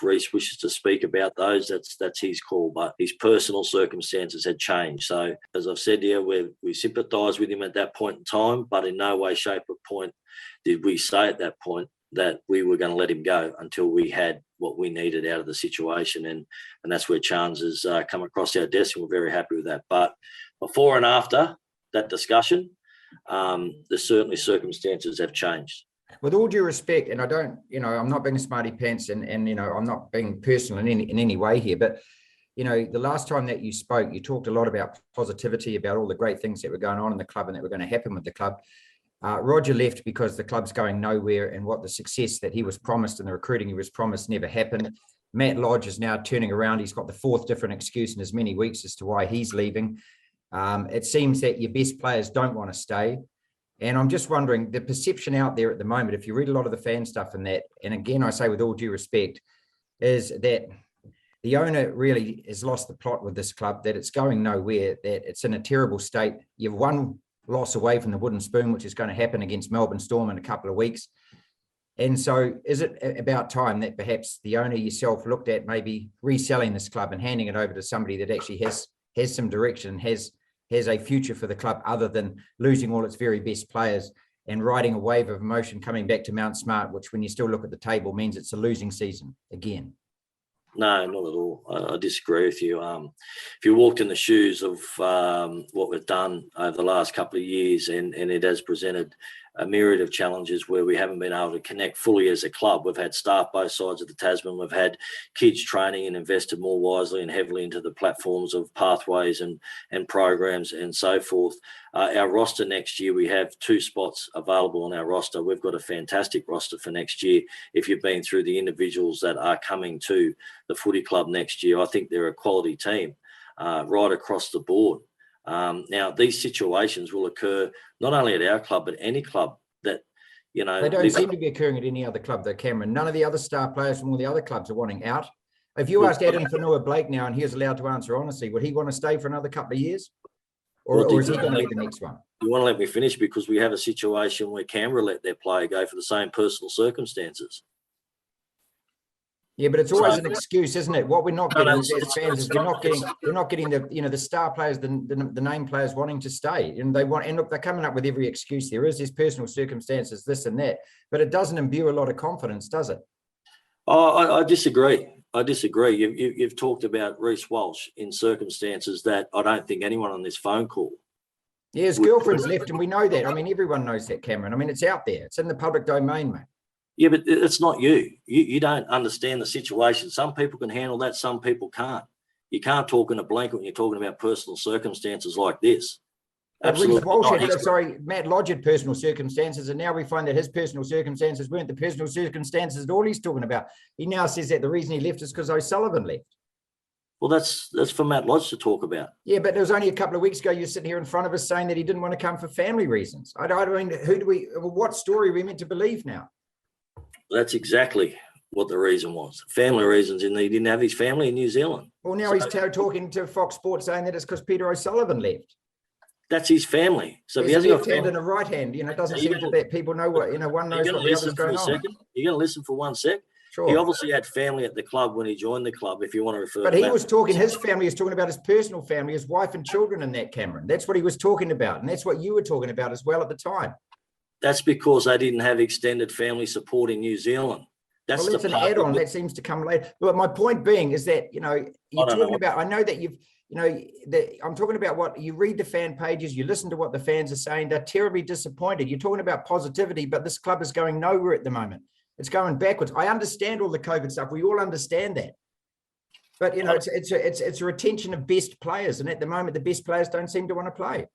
Reece wishes to speak about those, that's his call. But his personal circumstances had changed. So, as I've said here, we sympathise with him at that point in time, but in no way, shape or point did we say at that point that we were going to let him go until we had what we needed out of the situation. And that's where Chance has come across our desk, and we're very happy with that. But before and after that discussion, there's certainly circumstances have changed. With all due respect, and I don't, I'm not being a smarty pants and I'm not being personal in any way here, but, the last time that you spoke, you talked a lot about positivity, about all the great things that were going on in the club and that were going to happen with the club. Roger left because the club's going nowhere, and what the success that he was promised and the recruiting he was promised never happened. Matt Lodge is now turning around. He's got the fourth different excuse in as many weeks as to why he's leaving. It seems that your best players don't want to stay. And I'm just wondering, the perception out there at the moment, if you read a lot of the fan stuff and that, and again, I say with all due respect, is that the owner really has lost the plot with this club, that it's going nowhere, that it's in a terrible state. You've one loss away from the wooden spoon, which is going to happen against Melbourne Storm in a couple of weeks. And so is it about time that perhaps the owner yourself looked at maybe reselling this club and handing it over to somebody that actually has some direction, has a future for the club other than losing all its very best players and riding a wave of emotion coming back to Mount Smart, which when you still look at the table means it's a losing season again? No, not at all. I disagree with you. If you walked in the shoes of what we've done over the last couple of years, and it has presented a myriad of challenges where we haven't been able to connect fully as a club. We've had staff both sides of the Tasman. We've had kids training and invested more wisely and heavily into the platforms of pathways and programs and so forth. Our roster next year, we have 2 spots available on our roster. We've got a fantastic roster for next year. If you've been through the individuals that are coming to the footy club next year, I think they're a quality team right across the board. Now, these situations will occur not only at our club, but any club that, They don't seem to be occurring at any other club, though, Cameron. None of the other star players from all the other clubs are wanting out. If you asked Adam Fanua Blake now, and he was allowed to answer honestly, would he want to stay for another couple of years? Or is he going to be the next one? You want to let me finish, because we have a situation where Canberra let their player go for the same personal circumstances. Yeah, but it's always an excuse, isn't it? What we're not getting as fans is we're not getting the the star players, the name players wanting to stay, and look, they're coming up with every excuse. There is personal circumstances, this and that, but it doesn't imbue a lot of confidence, does it? Oh, I disagree. You've talked about Reece Walsh in circumstances that I don't think anyone on this phone call. Yeah, his girlfriend's left, and we know that. I mean, everyone knows that, Cameron. I mean, it's out there. It's in the public domain, mate. Yeah, but it's not you. You don't understand the situation. Some people can handle that, some people can't. You can't talk in a blanket when you're talking about personal circumstances like this. Absolutely. Matt Lodge had personal circumstances, and now we find that his personal circumstances weren't the personal circumstances at all he's talking about. He now says that the reason he left is because O'Sullivan left. Well, that's for Matt Lodge to talk about. Yeah, but there was only a couple of weeks ago you're sitting here in front of us saying that he didn't want to come for family reasons. I mean, what story are we meant to believe now? That's exactly what the reason was. Family reasons, and he didn't have his family in New Zealand. Well, now he's talking to Fox Sports saying that it's because Peter O'Sullivan left. That's his family. So he has a left hand and a right hand. It doesn't seem that people know what, one knows what the other's going on. You're going to listen for 1 sec? Sure. He obviously had family at the club when he joined the club, if you want to refer to that. But he was talking, his family was talking about his personal family, his wife and children in that, Cameron. That's what he was talking about. And that's what you were talking about as well at the time. That's because they didn't have extended family support in New Zealand. That's an add-on that seems to come later. But my point being is that, you're talking about, I know that I'm talking about what you read the fan pages, you listen to what the fans are saying, they're terribly disappointed. You're talking about positivity, but this club is going nowhere at the moment. It's going backwards. I understand all the COVID stuff. We all understand that. But, it's a retention of best players. And at the moment, the best players don't seem to want to play.